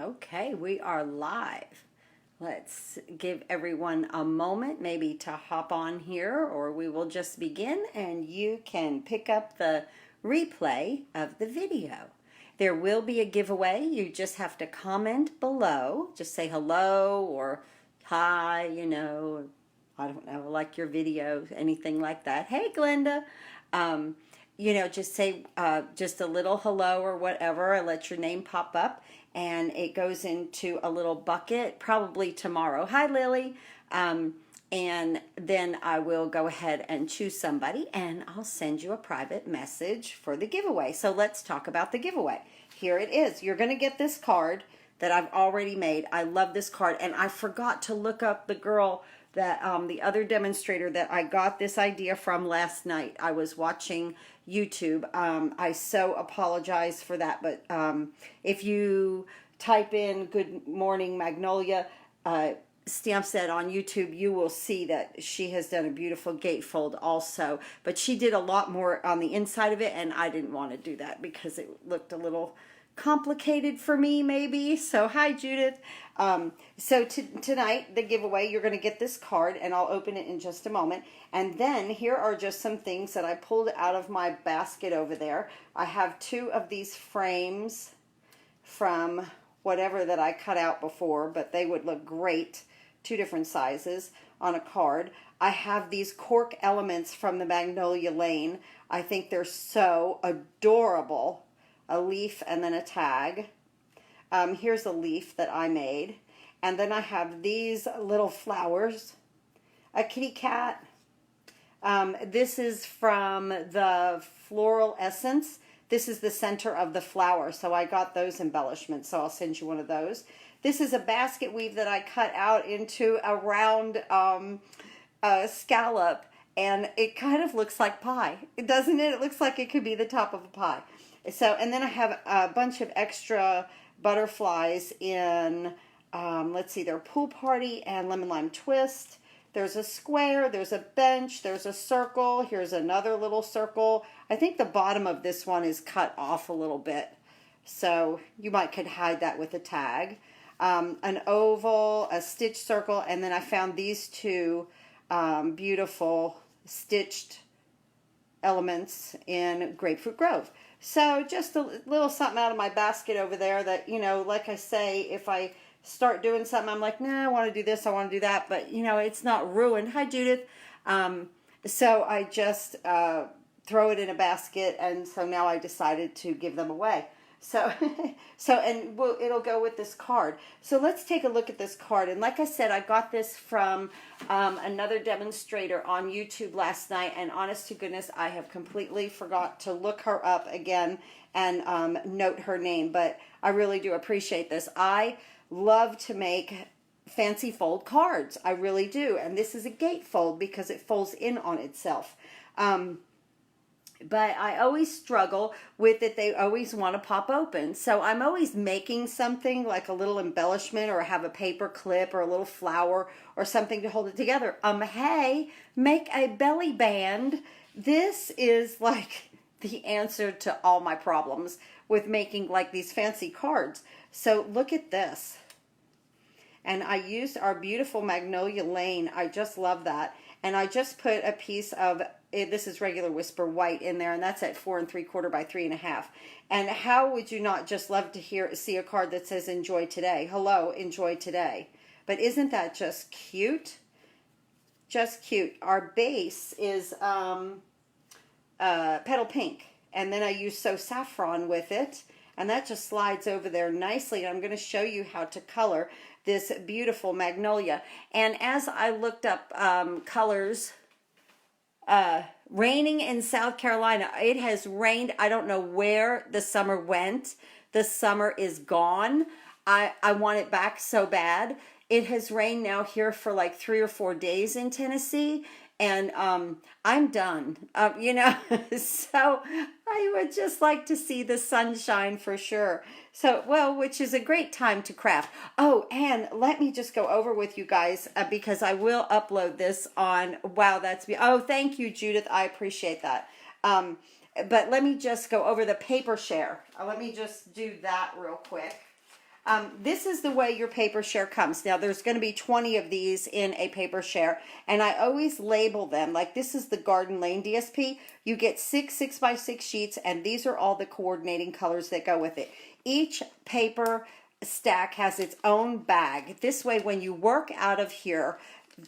Okay, we are live. Let's give everyone a moment maybe to hop on here, or we will just begin and you can pick up the replay of the video. There will be a giveaway. You just have to comment below. Just say hello or hi, I don't know, like your video, anything like that. Hey, Glenda. Um, just say just a little hello or whatever, and let your name pop up, and it goes into a little bucket probably tomorrow. Hi, Lily. And then I will go ahead and choose somebody, and I'll send you a private message for the giveaway. So let's talk about the giveaway. Here it is. You're going to get this card that I've already made. I love this card, and I forgot to look up the girl that the other demonstrator that I got this idea from last night. I was watching YouTube. I so apologize for that, but if you type in "Good Morning Magnolia" stamp set on YouTube, you will see that she has done a beautiful gatefold also, but she did a lot more on the inside of it, and I didn't want to do that because it looked a little complicated for me maybe. So hi, Judith. Tonight the giveaway, you're going to get this card, and I'll open it in just a moment. And then here are just some things that I pulled out of my basket over there. I have two of these frames from whatever that I cut out before, but they would look great, two different sizes on a card. I have these cork elements from the Magnolia Lane. I think they're so adorable. A leaf and then a tag. Here's a leaf that I made. And then I have these little flowers. A kitty cat. This is from the Floral Essence. This is the center of the flower. So I got those embellishments. So I'll send you one of those. This is a basket weave that I cut out into a round scallop. And it kind of looks like pie. Doesn't it? It looks like it could be the top of a pie. So, and then I have a bunch of extra butterflies in, let's see, they're Pool Party and Lemon Lime Twist. There's a square, there's a bench, there's a circle. Here's another little circle. I think the bottom of this one is cut off a little bit, so you could hide that with a tag. An oval, a stitched circle, and then I found these two beautiful stitched elements in Grapefruit Grove. So just a little something out of my basket over there that, like I say, if I start doing something, I'm like, nah, I want to do this, I want to do that, but, it's not ruined. Hi, Judith. So I just throw it in a basket, and so now I decided to give them away. So, it'll go with this card. So let's take a look at this card. And like I said, I got this from another demonstrator on YouTube last night. And honest to goodness, I have completely forgot to look her up again and note her name. But I really do appreciate this. I love to make fancy fold cards. I really do. And this is a gatefold because it folds in on itself. But I always struggle with it. They always want to pop open. So I'm always making something like a little embellishment, or have a paper clip or a little flower or something to hold it together. Hey, make a belly band. This is like the answer to all my problems with making like these fancy cards. So look at this. And I used our beautiful Magnolia Lane. I just love that. And I just put a piece of, this is regular Whisper White in there, and that's at 4 3/4 by 3.5. And how would you not just love to see a card that says enjoy today? Hello, enjoy today. But isn't that just cute? Just cute. Our base is Petal Pink. And then I use So Saffron with it. And that just slides over there nicely. And I'm going to show you how to color this beautiful Magnolia. And as I looked up colors, raining in South Carolina. It has rained. I don't know where the summer went. The summer is gone. I want it back so bad. It has rained now here for like 3 or 4 days in Tennessee. And I'm done, so I would just like to see the sunshine for sure. So, well, which is a great time to craft. Oh, and let me just go over with you guys because I will upload this on, wow, oh, thank you, Judith. I appreciate that. But let me just go over the paper share. Let me just do that real quick. This is the way your paper share comes. Now there's going to be 20 of these in a paper share, and I always label them. Like this is the Garden Lane DSP. You get 6 6x6 sheets, and these are all the coordinating colors that go with it. Each paper stack has its own bag. This way when you work out of here,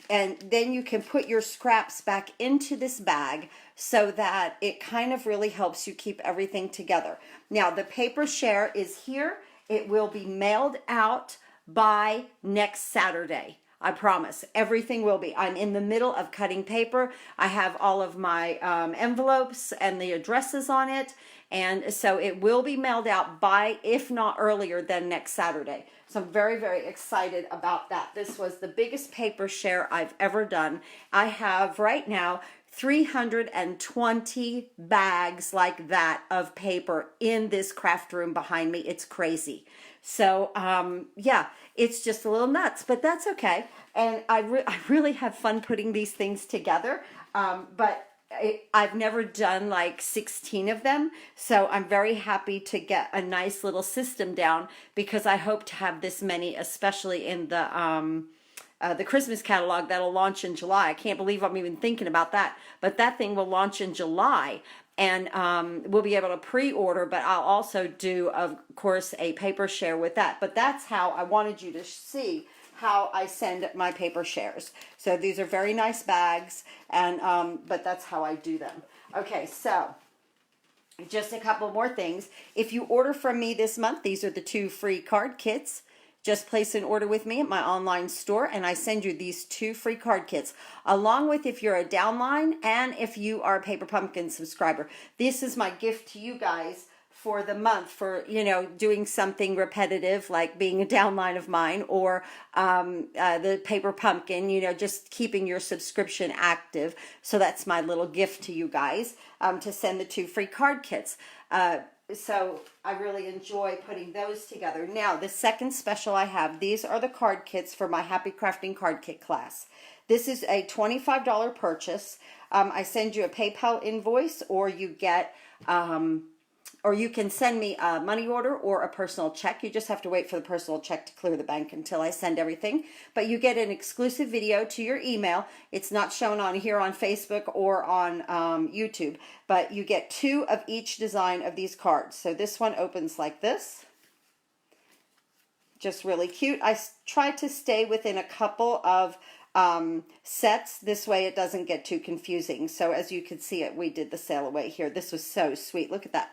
and then you can put your scraps back into this bag so that it kind of really helps you keep everything together. Now the paper share is here. It will be mailed out by next Saturday. I promise. Everything will be. I'm in the middle of cutting paper. I have all of my envelopes and the addresses on it. And so it will be mailed out by, if not earlier than next Saturday. So I'm very, very excited about that. This was the biggest paper share I've ever done. I have right now 320 bags like that of paper in this craft room behind me. It's crazy. So yeah, it's just a little nuts, but that's okay. And I really have fun putting these things together. But I've never done like 16 of them, so I'm very happy to get a nice little system down, because I hope to have this many, especially in the Christmas catalog that'll launch in July. I can't believe I'm even thinking about that, but that thing will launch in July, and we'll be able to pre-order, but I'll also do, of course, a paper share with that. But that's how I wanted you to see how I send my paper shares. So these are very nice bags, and but that's how I do them. Okay, so just a couple more things. If you order from me this month, these are the 2 free card kits. Just place an order with me at my online store, and I send you these 2 free card kits, along with if you're a downline and if you are a Paper Pumpkin subscriber. This is my gift to you guys for the month, for, you know, doing something repetitive like being a downline of mine, or the Paper Pumpkin, you know, just keeping your subscription active. So that's my little gift to you guys, to send the 2 free card kits. So I really enjoy putting those together. Now, the second special I have, these are the card kits for my Happy Crafting Card Kit class. This is a $25 purchase. I send you a PayPal invoice, or you get or you can send me a money order or a personal check. You just have to wait for the personal check to clear the bank until I send everything. But you get an exclusive video to your email. It's not shown on here on Facebook or on YouTube, but you get 2 of each design of these cards. So this one opens like this. Just really cute. I try to stay within a couple of sets. This way it doesn't get too confusing. So as you can see it, we did the sail away here. This was so sweet. Look at that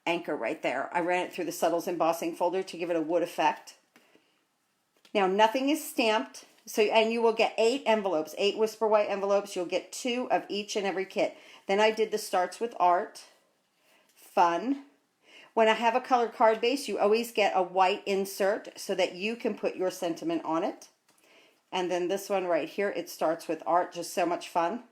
anchor right there. I ran it through the Subtles embossing folder to give it a wood effect. Now nothing is stamped, so, and you will get 8 envelopes, 8 Whisper White envelopes. You'll get 2 of each and every kit. Then I did the Starts with Art. Fun. When I have a colored card base, you always get a white insert so that you can put your sentiment on it. And then this one right here, it starts with art. Just so much fun.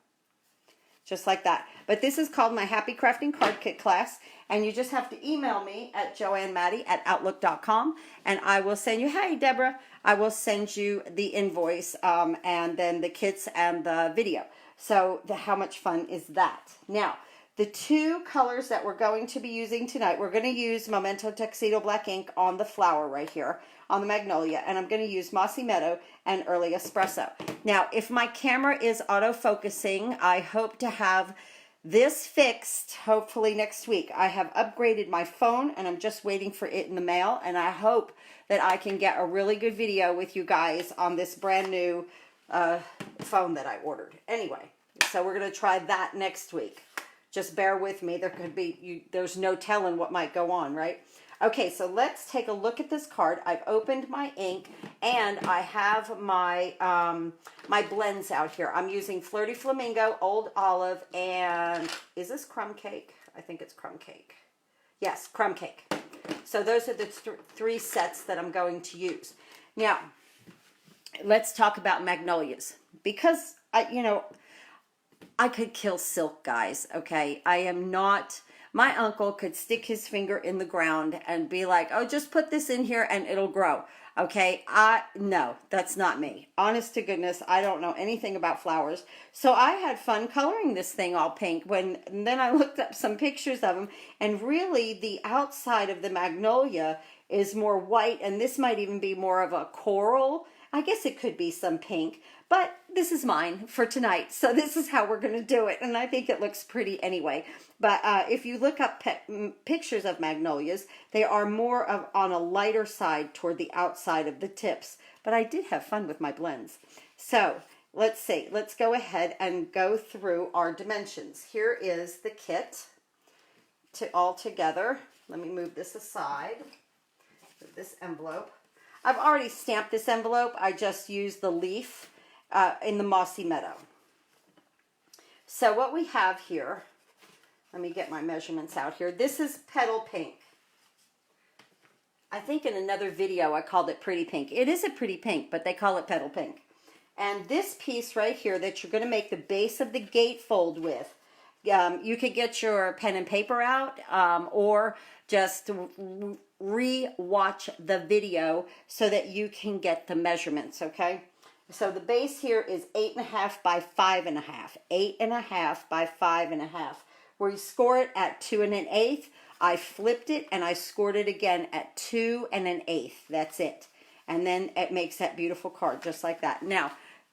Just like that. But this is called my Happy Crafting Card Kit class, and you just have to email me at joannemaddie@outlook.com, and I will send you, hey Deborah, I will send you the invoice and then the kits and the video. So how much fun is that? Now, the 2 colors that we're going to be using tonight, we're going to use Memento Tuxedo Black ink on the flower right here, on the Magnolia, and I'm going to use Mossy Meadow and Early Espresso. Now, if my camera is auto-focusing, I hope to have this fixed hopefully next week. I have upgraded my phone, and I'm just waiting for it in the mail, and I hope that I can get a really good video with you guys on this brand new phone that I ordered. Anyway, so we're going to try that next week. Just bear with me. There could be, there's no telling what might go on, right? Okay, so let's take a look at this card. I've opened my ink, and I have my my blends out here. I'm using Flirty Flamingo, Old Olive, and is this Crumb Cake? I think it's Crumb Cake. Yes, Crumb Cake. So those are the 3 sets that I'm going to use. Now, let's talk about magnolias, because I could kill silk, guys, okay? I am not, my uncle could stick his finger in the ground and be like, oh, just put this in here and it'll grow, okay? No, that's not me. Honest to goodness, I don't know anything about flowers. So I had fun coloring this thing all pink and then I looked up some pictures of them, and really the outside of the magnolia is more white, and this might even be more of a coral. I guess it could be some pink, but this is mine for tonight, so this is how we're going to do it, and I think it looks pretty anyway. But if you look up pictures of magnolias, they are more of on a lighter side toward the outside of the tips, but I did have fun with my blends. So let's see, let's go ahead and go through our dimensions. Here is the kit all together. Let me move this aside, this envelope. I've already stamped this envelope. I just used the leaf in the Mossy Meadow. So what we have here, let me get my measurements out here. This is Petal Pink. I think in another video I called it Pretty Pink. It is a pretty pink, but they call it Petal Pink. And this piece right here that you're going to make the base of the gatefold with, you could get your pen and paper out or just re-watch the video so that you can get the measurements, okay? So the base here is 8.5 by 5.5. 8.5 by 5.5. Where you score it at 2 1/8. I flipped it and I scored it again at 2 1/8. That's it. And then it makes that beautiful card just like that. Now,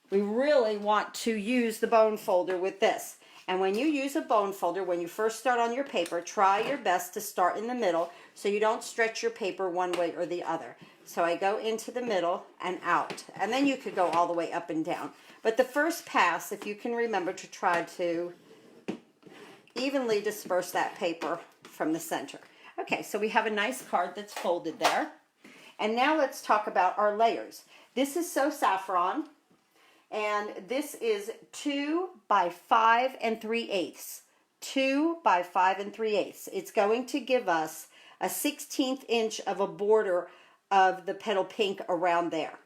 we really want to use the bone folder with this. And when you use a bone folder, when you first start on your paper, try your best to start in the middle so you don't stretch your paper one way or the other. So I go into the middle and out. And then you could go all the way up and down. But the first pass, if you can remember to try to evenly disperse that paper from the center. Okay, so we have a nice card that's folded there. And now let's talk about our layers. This is So Saffron. And this is 2 by 5 3/8. 2 by 5 3/8. It's going to give us a 1/16 inch of a border of the Petal Pink around there.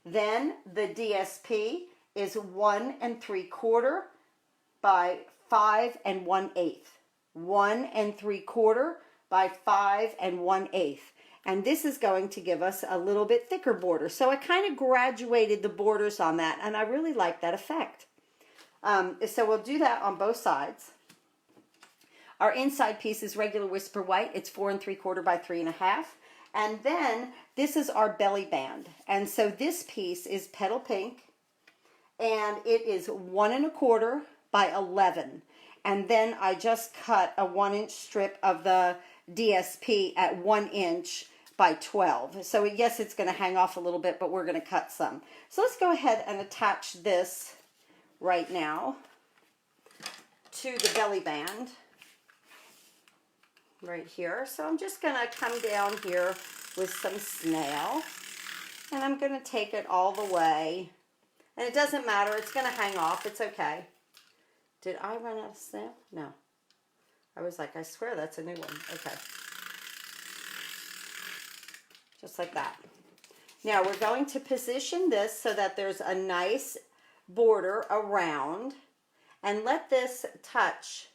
Then the DSP is 1 3/4 by 5 1/8. 1 3/4 by 5 1/8. And this is going to give us a little bit thicker border. So I kind of graduated the borders on that, and I really like that effect. So we'll do that on both sides. Our inside piece is regular Whisper White. It's 4 3/4 by 3.5. And then this is our belly band. And so this piece is Petal Pink, and it is 1 1/4 by 11. And then I just cut a 1-inch strip of the DSP at 1 inch by 12. So yes, it's going to hang off a little bit, but we're going to cut some. So let's go ahead and attach this right now to the belly band right here. So I'm just going to come down here with some snail, and I'm going to take it all the way. And it doesn't matter, it's going to hang off, it's okay. Did I run out of snail? No. I was like, I swear that's a new one. Okay. Just like that. Now we're going to position this so that there's a nice border around, and let this touch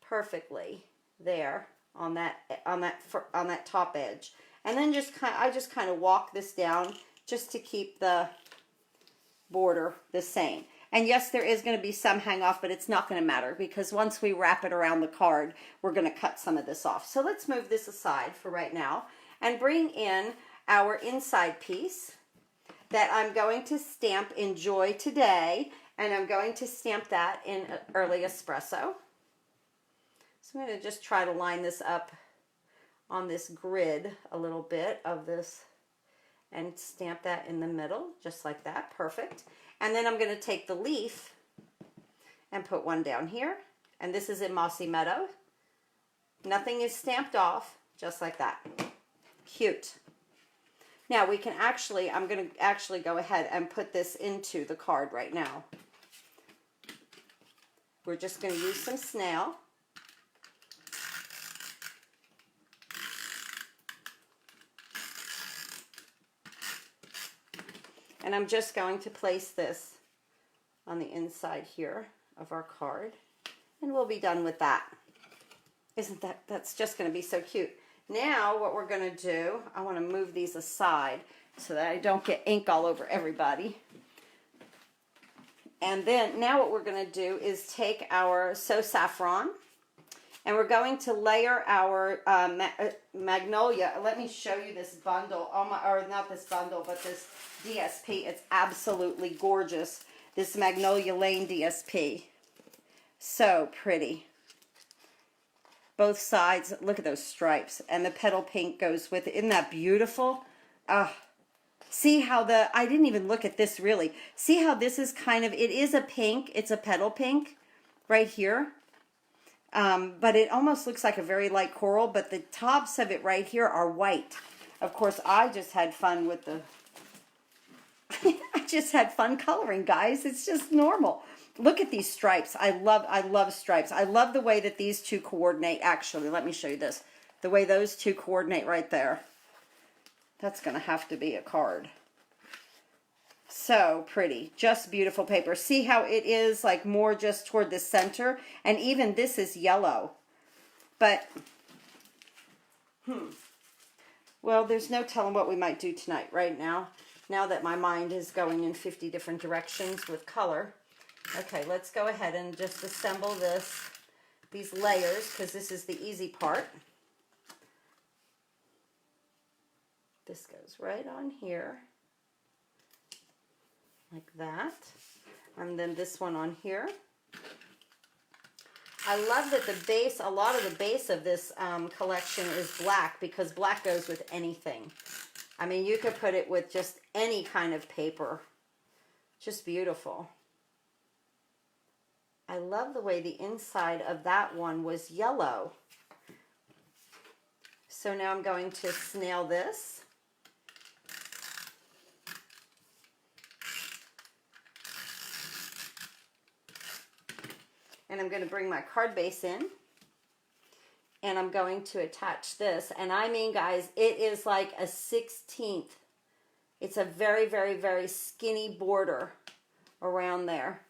perfectly there on that top edge. And then I just kind of walk this down just to keep the border the same. And yes, there is going to be some hang off, but it's not going to matter because once we wrap it around the card, we're going to cut some of this off. So let's move this aside for right now and bring in our inside piece that I'm going to stamp Enjoy Today, and I'm going to stamp that in Early Espresso. So I'm going to just try to line this up on this grid a little bit of this and stamp that in the middle, just like that. Perfect. And then I'm going to take the leaf and put one down here. And this is in Mossy Meadow. Nothing is stamped off, just like that. Cute. Now we can I'm going to actually go ahead and put this into the card right now. We're just going to use some snail. And I'm just going to place this on the inside here of our card. And we'll be done with that. That's just going to be so cute. Now what we're going to do, I want to move these aside so that I don't get ink all over everybody. And then now what we're going to do is take our So Saffron, And we're going to layer our Magnolia. Let me show you this bundle. Oh my, or not this bundle, but this DSP. It's absolutely gorgeous. This Magnolia Lane DSP. So pretty. Both sides, look at those stripes. And the petal pink goes with it. Isn't that beautiful? See how I didn't even look at this really. See how this is kind of, it is a pink. It's a petal pink right here. But it almost looks like a very light coral, but the tops of it right here are white. Of course, I just had fun with the, I just had fun coloring, guys. It's just normal. Look at these stripes. I love stripes. I love the way that these two coordinate, actually. Let me show you this. The way those two coordinate right there. That's going to have to be a card. So pretty. Just beautiful paper. See how it is like more just toward the center? And even this is yellow. But, well, there's no telling what we might do tonight right now. Now that my mind is going in 50 different directions with color. Okay, let's go ahead and just assemble these layers, because this is the easy part. This goes right on here. Like that. And then this one on here. I love that the base, a lot of the base of this collection is black, because black goes with anything. I mean, you could put it with just any kind of paper. Just beautiful. I love the way the inside of that one was yellow. So now I'm going to snail this. And I'm going to bring my card base in. And I'm going to attach this. And I mean, guys, it is like a 1/16. It's a very, very, very skinny border around there.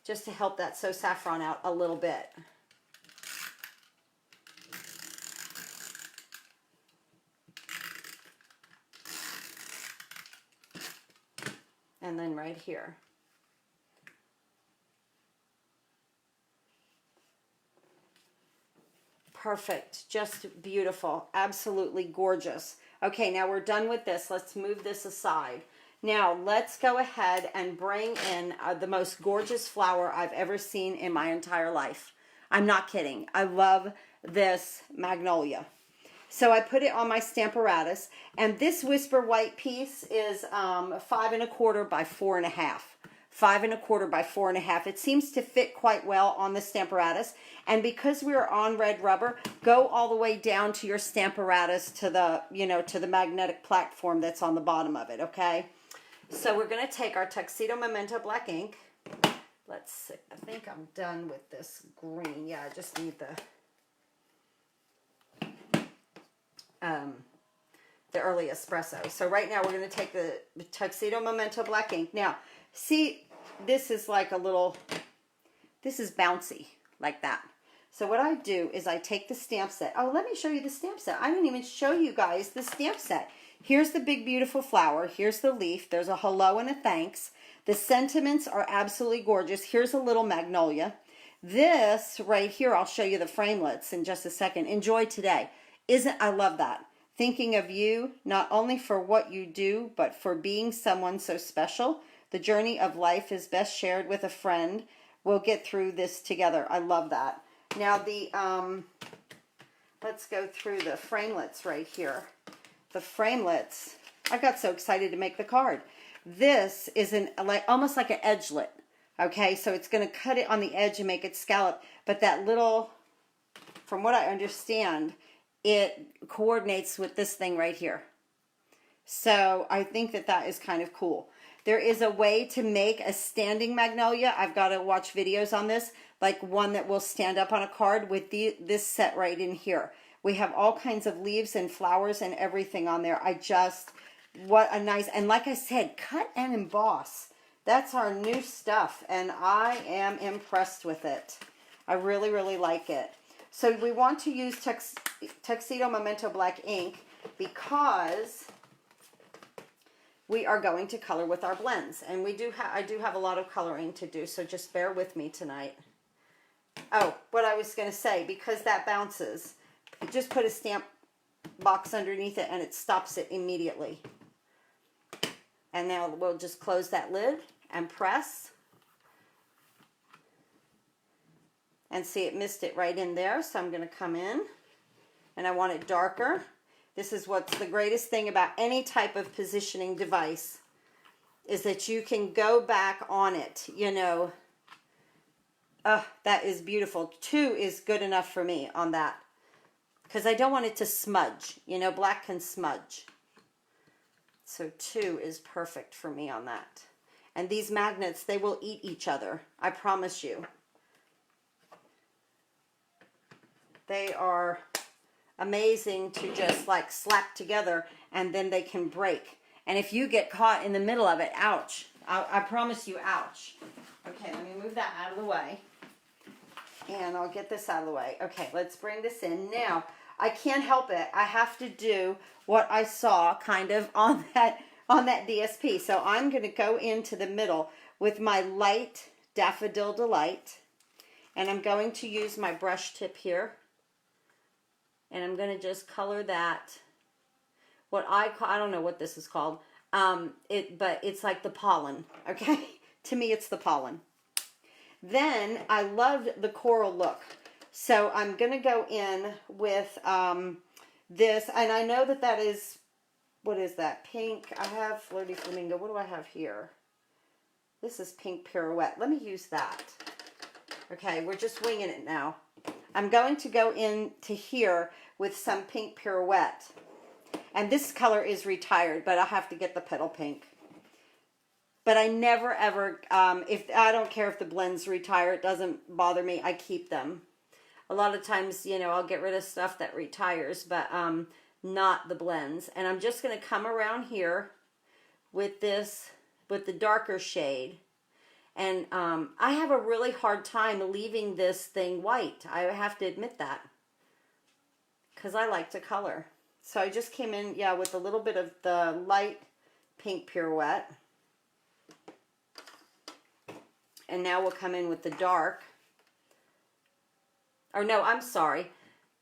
Just to help that So Saffron out a little bit. And then right here. Perfect. Just beautiful. Absolutely gorgeous. Okay, now we're done with this. Let's move this aside. Now, let's go ahead and bring in the most gorgeous flower I've ever seen in my entire life. I'm not kidding. I love this Magnolia. So I put it on my Stamparatus, and this Whisper White piece is 5 1/4 by 4 1/2. 5 1/4 by 4 1/2. It seems to fit quite well on the Stamparatus. And because we're on red rubber, go all the way down to your Stamparatus to the, to the magnetic platform that's on the bottom of it, okay? So we're going to take our Tuxedo Memento black ink. Let's see. I think I'm done with this green. Yeah, I just need the early espresso. So right now we're going to take the Tuxedo Memento black ink. Now, see, this is like a little, this is bouncy like that. So what I do is I take the stamp set. Oh, let me show you the stamp set. I didn't even show you guys the stamp set. Here's the big beautiful flower. Here's the leaf. There's a hello and a thanks. The sentiments are absolutely gorgeous. Here's a little magnolia. This right here, I'll show you the framelits in just a second. Enjoy today. I love that. Thinking of you, not only for what you do, but for being someone so special. The journey of life is best shared with a friend. We'll get through this together. I love that. Now let's go through the framelits right here. The framelits, I got so excited to make the card. This is almost like an edgelet. Okay, so it's going to cut it on the edge and make it scallop. But that little, from what I understand, it coordinates with this thing right here. So I think that is kind of cool. There is a way to make a standing magnolia. I've got to watch videos on this, like one that will stand up on a card with this set right in here. We have all kinds of leaves and flowers and everything on there. What a nice, and like I said, cut and emboss. That's our new stuff, and I am impressed with it. I really, really like it. So we want to use Tuxedo Memento black ink because we are going to color with our blends. And I do have a lot of coloring to do, so just bear with me tonight. Oh, what I was going to say, because that bounces, just put a stamp box underneath it and it stops it immediately. And now we'll just close that lid and press. And see, it missed it right in there, so I'm going to come in. And I want it darker. This is what's the greatest thing about any type of positioning device, is that you can go back on it, you know. That is beautiful. 2 is good enough for me on that, because I don't want it to smudge. You know, black can smudge. So 2 is perfect for me on that. And these magnets, they will eat each other. I promise you. They are amazing to just like slap together, and then they can break. And if you get caught in the middle of it, ouch. I promise you, ouch. Okay, let me move that out of the way. And I'll get this out of the way. Okay, let's bring this in. Now, I can't help it. I have to do what I saw kind of on that DSP. So I'm going to go into the middle with my light Daffodil Delight. And I'm going to use my brush tip here. And I'm going to just color that. What I don't know what this is called. But it's like the pollen. Okay? To me, it's the pollen. Then I loved the coral look. So I'm going to go in with this. And I know that is, what is that? Pink. I have Flirty Flamingo. What do I have here? This is Pink Pirouette. Let me use that. Okay, we're just winging it now. I'm going to go into here with some Pink Pirouette. And this color is retired, but I'll have to get the petal pink. But I never ever, I don't care if the blends retire, it doesn't bother me, I keep them. A lot of times, you know, I'll get rid of stuff that retires, but not the blends. And I'm just going to come around here with this, with the darker shade. And I have a really hard time leaving this thing white. I have to admit that. Because I like to color. So I just came in, yeah, with a little bit of the light Pink Pirouette. And now we'll come in with the dark. Or no, I'm sorry.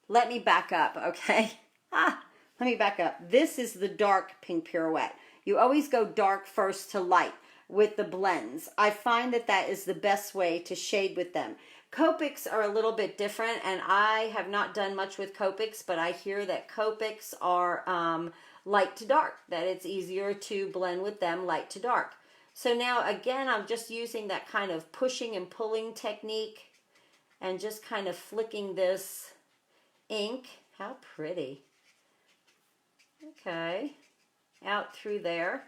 Let me back up, okay? Let me back up. This is the dark Pink Pirouette. You always go dark first to light with the blends. I find that that is the best way to shade with them. Copics are a little bit different, and I have not done much with Copics, but I hear that Copics are light to dark, that it's easier to blend with them light to dark. So now, again, I'm just using that kind of pushing and pulling technique and just kind of flicking this ink. How pretty. Okay. Out through there.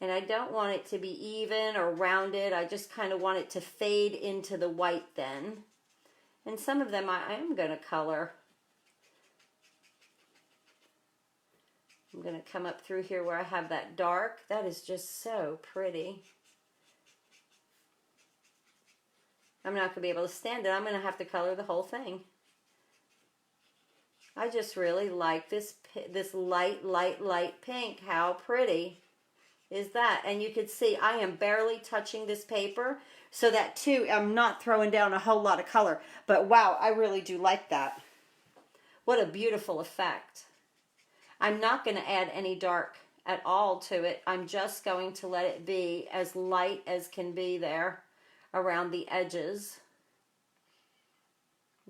And I don't want it to be even or rounded. I just kind of want it to fade into the white then. And some of them I am going to color. I'm going to come up through here where I have that dark. That is just so pretty. I'm not going to be able to stand it. I'm going to have to color the whole thing. I just really like this light, light, light pink. How pretty is that? And you can see I am barely touching this paper. So that too, I'm not throwing down a whole lot of color. But wow, I really do like that. What a beautiful effect. I'm not going to add any dark at all to it. I'm just going to let it be as light as can be there around the edges.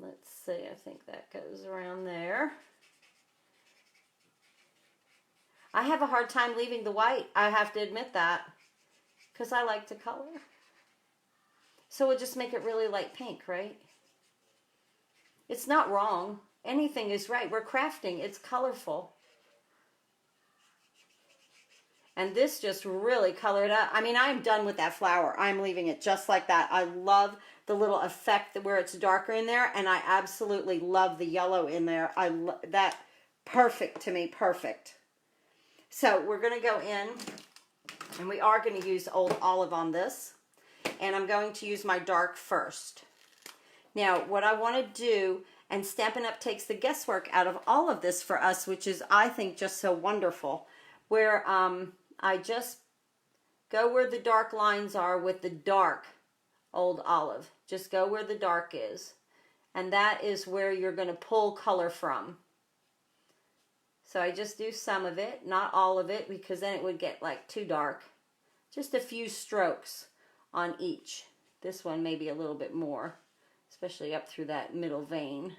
Let's see, I think that goes around there. I have a hard time leaving the white. I have to admit that, because I like to color. So we'll just make it really light pink, right? It's not wrong. Anything is right. We're crafting. It's colorful. And this just really colored up. I mean, I'm done with that flower. I'm leaving it just like that. I love the little effect where it's darker in there. And I absolutely love the yellow in there. That perfect to me. Perfect. So we're going to go in. And we are going to use Old Olive on this. And I'm going to use my dark first. Now, what I want to do, and Stampin' Up! Takes the guesswork out of all of this for us, which is, I think, just so wonderful. Where I just go where the dark lines are with the dark Old Olive. Just go where the dark is. And that is where you're going to pull color from. So I just do some of it, not all of it, because then it would get like too dark. Just a few strokes on each. This one maybe a little bit more, especially up through that middle vein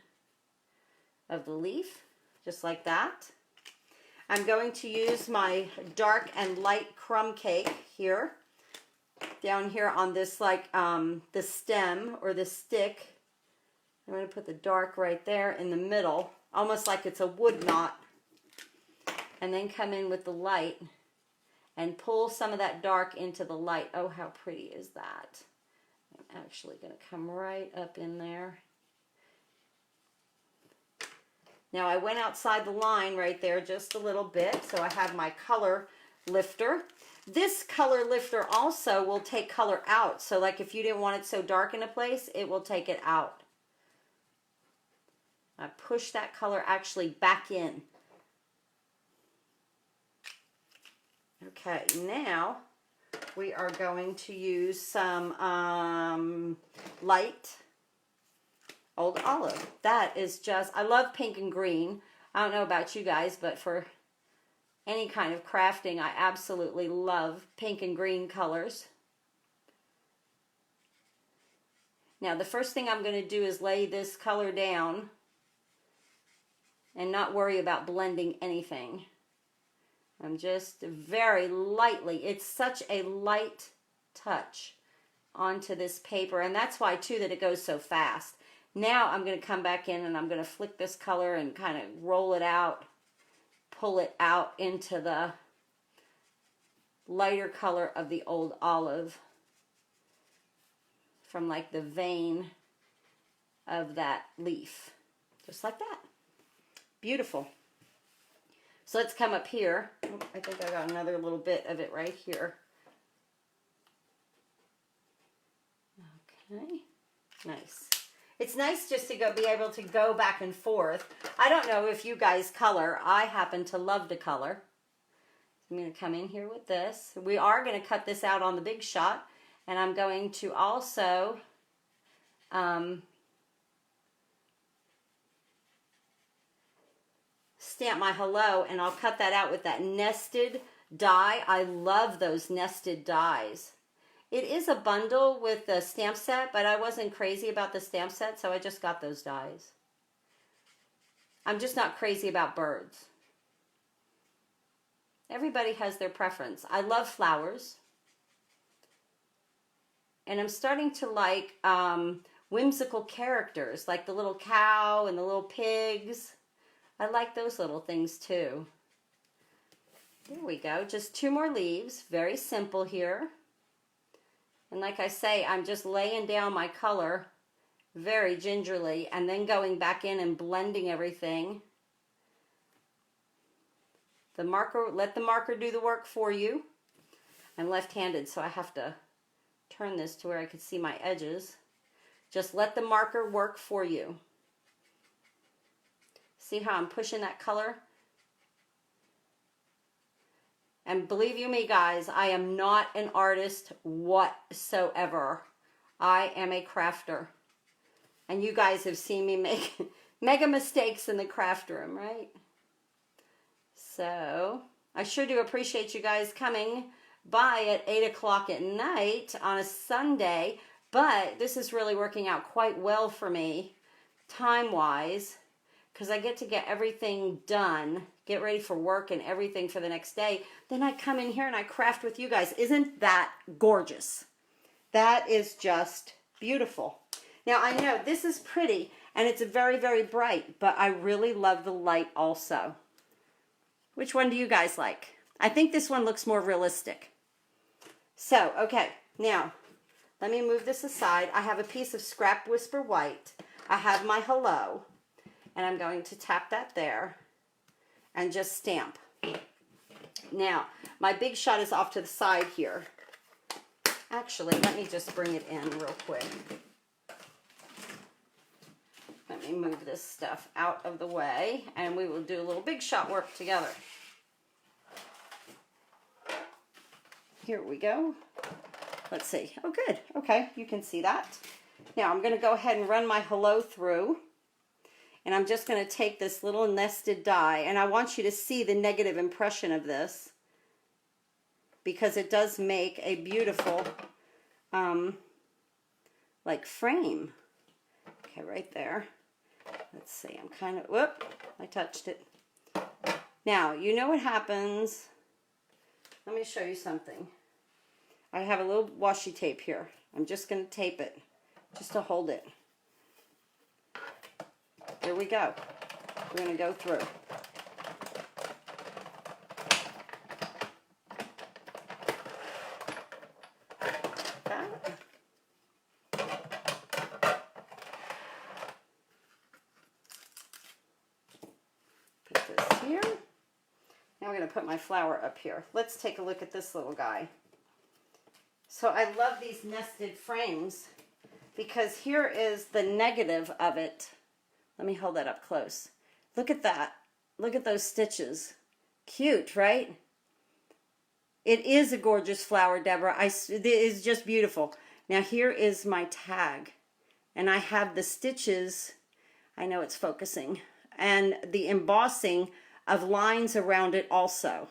of the leaf, just like that. I'm going to use my dark and light crumb cake here, down here on this like the stem or the stick. I'm going to put the dark right there in the middle, almost like it's a wood knot, and then come in with the light and pull some of that dark into the light. Oh, how pretty is that? I'm actually going to come right up in there. Now I went outside the line right there just a little bit, so I have my color lifter. This color lifter also will take color out, so like if you didn't want it so dark in a place, it will take it out. I push that color actually back in. Okay, now we are going to use some light Old Olive. That is just, I love pink and green. I don't know about you guys, but for any kind of crafting, I absolutely love pink and green colors. Now, the first thing I'm going to do is lay this color down and not worry about blending anything. I'm just very lightly, it's such a light touch onto this paper, and that's why too that it goes so fast. Now I'm going to come back in and I'm going to flick this color and kind of roll it out, pull it out into the lighter color of the Old Olive from like the vein of that leaf, just like that. Beautiful. So let's come up here. Oh, I think I got another little bit of it right here. Okay, nice. It's nice just to be able to go back and forth. I don't know if you guys color. I happen to love to color. I'm going to come in here with this. We are going to cut this out on the Big Shot, and I'm going to also stamp my hello, and I'll cut that out with that nested die. I love those nested dies. It is a bundle with the stamp set, but I wasn't crazy about the stamp set, so I just got those dies. I'm just not crazy about birds. Everybody has their preference. I love flowers. And I'm starting to like whimsical characters, like the little cow and the little pigs. I like those little things too. There we go. Just 2 more leaves. Very simple here. And like I say, I'm just laying down my color very gingerly and then going back in and blending everything. The marker, let the marker do the work for you. I'm left-handed, so I have to turn this to where I can see my edges. Just let the marker work for you. See how I'm pushing that color? And believe you me, guys, I am not an artist whatsoever. I am a crafter. And you guys have seen me make mega mistakes in the craft room, right? So, I sure do appreciate you guys coming by at 8 o'clock at night on a Sunday. But this is really working out quite well for me, time-wise, because I get to get everything done, get ready for work and everything for the next day. Then I come in here and I craft with you guys. Isn't that gorgeous? That is just beautiful. Now, I know this is pretty and it's very, very bright, but I really love the light also. Which one do you guys like? I think this one looks more realistic. So, okay, now, let me move this aside. I have a piece of Scrap Whisper White. I have my hello. And I'm going to tap that there and just stamp. Now, my Big Shot is off to the side here. Actually, let me just bring it in real quick. Let me move this stuff out of the way, and we will do a little Big Shot work together. Here we go. Let's see. Oh, good. Okay, you can see that. Now I'm going to go ahead and run my hello through. And I'm just going to take this little nested die. And I want you to see the negative impression of this, because it does make a beautiful like frame. Okay, right there. Let's see, I'm kind of, whoop, I touched it. Now, you know what happens. Let me show you something. I have a little washi tape here. I'm just going to tape it, just to hold it. Here we go. We're going to go through. Put this here. Now we're going to put my flower up here. Let's take a look at this little guy. So I love these nested frames because here is the negative of it. Let me hold that up close. Look at that. Look at those stitches. Cute, right? It is a gorgeous flower, Deborah. It is just beautiful. Now here is my tag. And I have the stitches, I know it's focusing, and the embossing of lines around it also.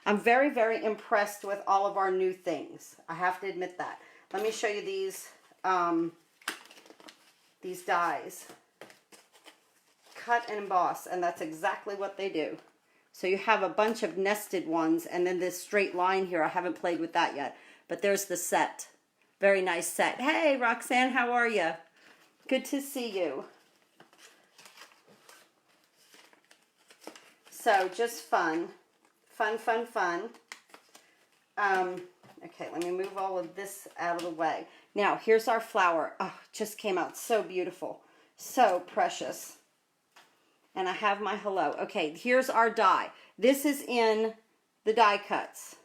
I'm very, very impressed with all of our new things. I have to admit that. Let me show you these dies. Cut and emboss, and that's exactly what they do. So you have a bunch of nested ones, and then this straight line here. I haven't played with that yet, but there's the set. Very nice set. Hey, Roxanne, how are you? Good to see you. So just fun. Fun, fun, fun. Okay, let me move all of this out of the way. Now, here's our flower. Oh, just came out so beautiful. So precious. And I have my hello. Okay, here's our die. This is in the die cuts.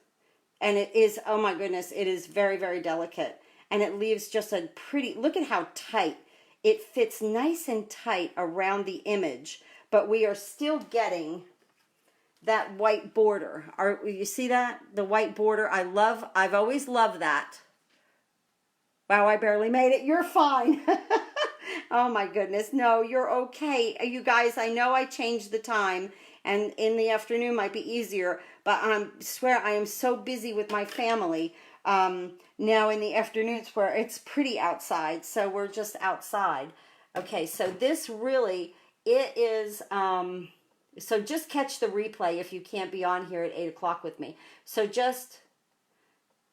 And it is, oh my goodness, it is very, very delicate. And it leaves just a pretty, look at how tight. It fits nice and tight around the image. But we are still getting that white border. You see that? The white border. I've always loved that. Wow, I barely made it. You're fine. Oh my goodness. No, you're okay. You guys, I know I changed the time and in the afternoon might be easier, but I swear I am so busy with my family now in the afternoons where it's pretty outside. So we're just outside. Okay, so this really, it is, so just catch the replay if you can't be on here at 8 o'clock with me. So just,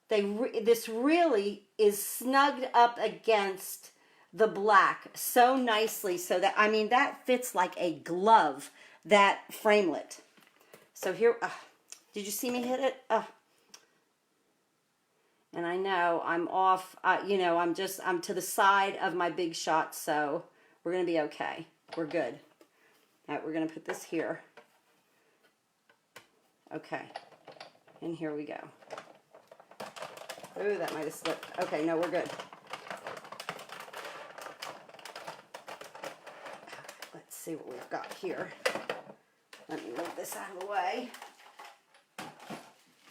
this really is snugged up against the black so nicely, so that, I mean, that fits like a glove, that framelit. So here, did you see me hit it? And I know I'm off, you know, I'm to the side of my big shot, so we're going to be okay. We're good. All right, we're going to put this here. Okay. And here we go. Ooh, that might have slipped. Okay, no, we're good. Let's see what we've got here. Let me move this out of the way.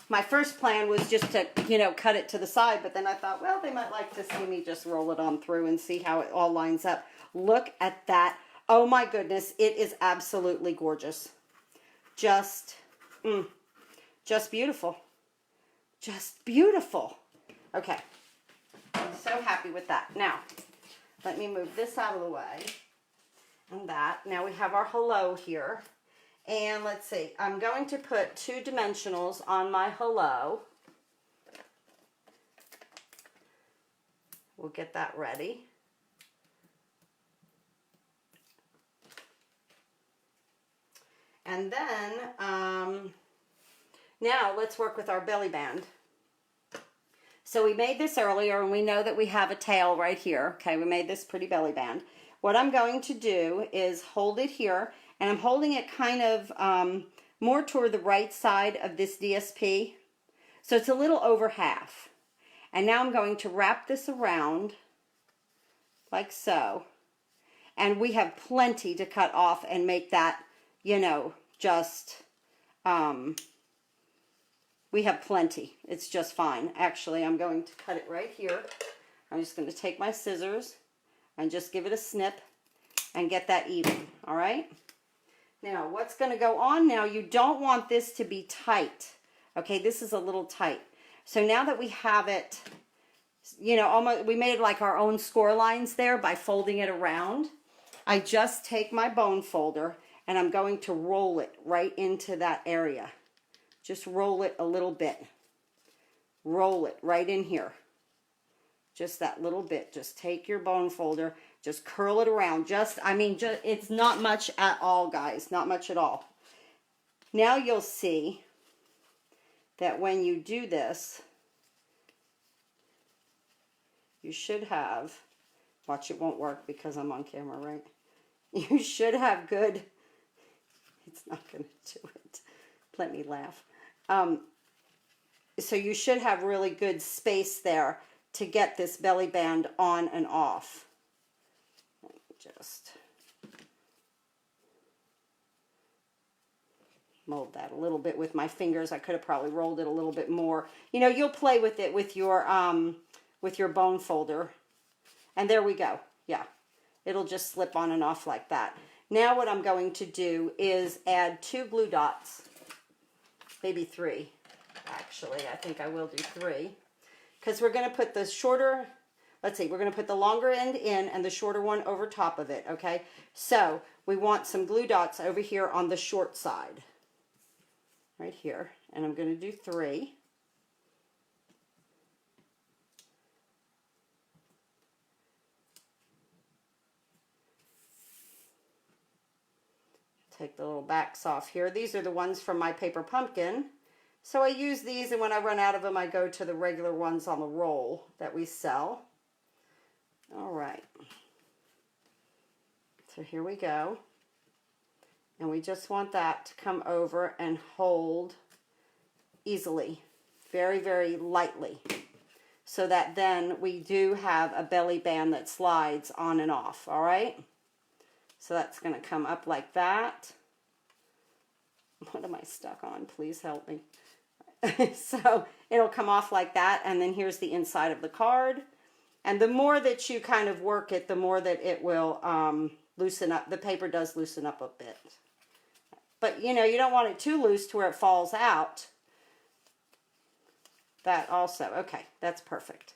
My first plan was just to, you know, cut it to the side, but then I thought, well, they might like to see me just roll it on through and see how it all lines up. Look at that. Oh my goodness, it is absolutely gorgeous. Just beautiful. Just beautiful. Okay, I'm so happy with that. Now, let me move this out of the way. And that. Now we have our hello here. And let's see, I'm going to put 2 dimensionals on my hello. We'll get that ready. And then, now let's work with our belly band. So we made this earlier, and we know that we have a tail right here. Okay, we made this pretty belly band. What I'm going to do is hold it here, and I'm holding it kind of more toward the right side of this DSP. So it's a little over half. And now I'm going to wrap this around like so. And we have plenty to cut off and make that, you know, just, we have plenty. It's just fine. Actually, I'm going to cut it right here. I'm just going to take my scissors and just give it a snip and get that even, all right? Now, what's going to go on now, you don't want this to be tight. Okay, this is a little tight. So now that we have it, you know, almost, we made like our own score lines there by folding it around. I just take my bone folder and I'm going to roll it right into that area. Just roll it a little bit. Roll it right in here. Just that little bit. Just take your bone folder, just curl it around. It's not much at all, guys. Not much at all. Now you'll see that when you do this, you should have, watch, it won't work because I'm on camera, right? You should have good, it's not going to do it. Let me laugh. So you should have really good space there to get this belly band on and off. Let me just mold that a little bit with my fingers. I could have probably rolled it a little bit more. You know, you'll play with it with your bone folder. And there we go. Yeah, it'll just slip on and off like that. Now what I'm going to do is add 2 glue dots, maybe 3. Actually, I think I will do 3. Because we're going to put the shorter, let's see, we're going to put the longer end in and the shorter one over top of it, okay? So we want some glue dots over here on the short side, right here. And I'm going to do 3. Take the little backs off here. These are the ones from my paper pumpkin. So I use these, and when I run out of them, I go to the regular ones on the roll that we sell. All right. So here we go. And we just want that to come over and hold easily, very, very lightly, so that then we do have a belly band that slides on and off, all right? So that's going to come up like that. What am I stuck on? Please help me. So it'll come off like that, and then here's the inside of the card. And the more that you kind of work it, the more that it will loosen up. The paper does loosen up a bit. But, you know, you don't want it too loose to where it falls out. That also. Okay, that's perfect.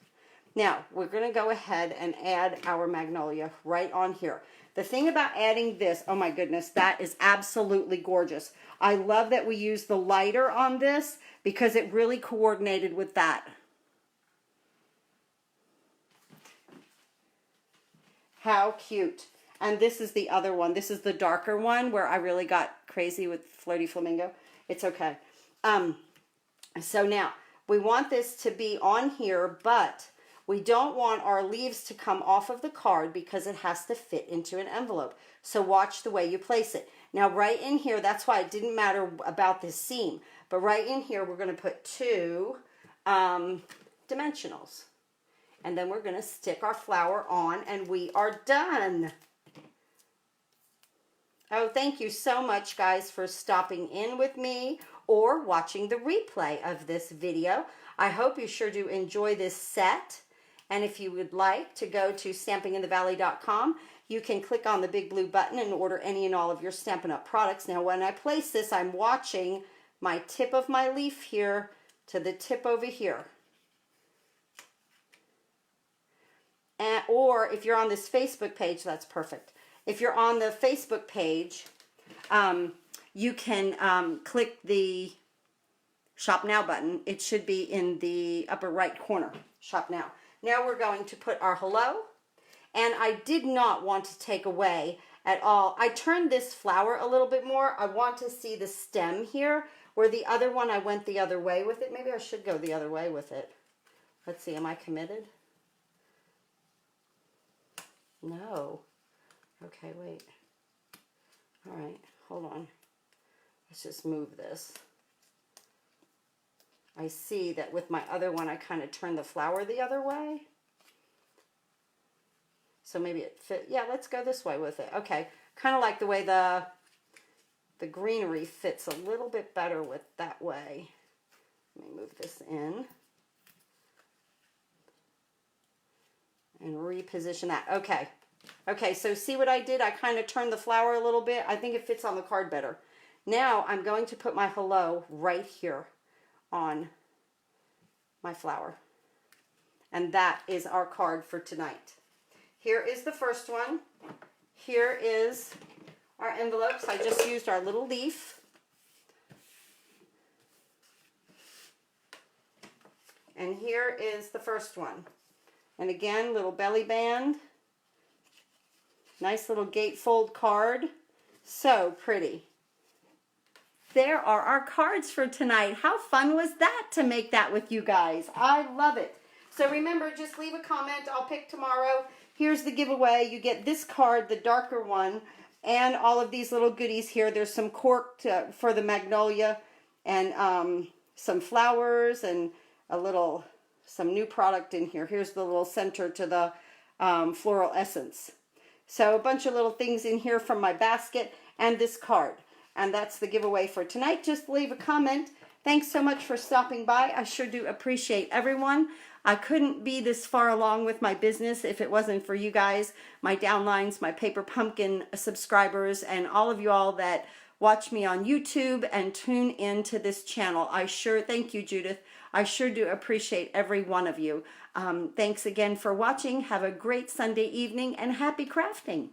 Now, we're going to go ahead and add our Magnolia right on here. The thing about adding this, oh my goodness, that is absolutely gorgeous. I love that we use the lighter on this because it really coordinated with that. How cute. And this is the other one. This is the darker one where I really got crazy with Floaty Flamingo. It's okay. So now, we want this to be on here, but we don't want our leaves to come off of the card because it has to fit into an envelope. So watch the way you place it. Now right in here, that's why it didn't matter about this seam, but right in here we're going to put 2 dimensionals. And then we're going to stick our flower on and we are done. Oh, thank you so much, guys, for stopping in with me or watching the replay of this video. I hope you sure do enjoy this set. And if you would like to go to stampinginthevalley.com, you can click on the big blue button and order any and all of your Stampin' Up! Products. Now, when I place this, I'm watching my tip of my leaf here to the tip over here. Or if you're on this Facebook page, that's perfect. If you're on the Facebook page, you can click the Shop Now button. It should be in the upper right corner. Shop Now. Now we're going to put our hello. And I did not want to take away at all. I turned this flower a little bit more. I want to see the stem here, where the other one I went the other way with it. Maybe I should go the other way with it. Let's see, am I committed? No. Okay, wait. All right, hold on. Let's just move this. I see that with my other one, I kind of turned the flower the other way. So maybe it fit. Yeah, let's go this way with it. Okay, kind of like the way the greenery fits a little bit better with that way. Let me move this in. And reposition that. Okay, Okay, so see what I did? I kind of turned the flower a little bit. I think it fits on the card better. Now I'm going to put my hello right here on my flower. And that is our card for tonight. Here is the first one. Here is our envelopes. I just used our little leaf. And here is the first one. And again, little belly band. Nice little gatefold card. So pretty. There are our cards for tonight. How fun was that to make that with you guys? I love it. So remember, just leave a comment. I'll pick tomorrow. Here's the giveaway. You get this card, the darker one, and all of these little goodies here. There's some cork for the Magnolia, and some flowers, and some new product in here. Here's the little center to the floral essence. So a bunch of little things in here from my basket, and this card. And that's the giveaway for tonight. Just leave a comment. Thanks so much for stopping by. I sure do appreciate everyone. I couldn't be this far along with my business if it wasn't for you guys, my downlines, my Paper Pumpkin subscribers, and all of you all that watch me on YouTube and tune in to this channel. Thank you, Judith. I sure do appreciate every one of you. Thanks again for watching. Have a great Sunday evening and happy crafting.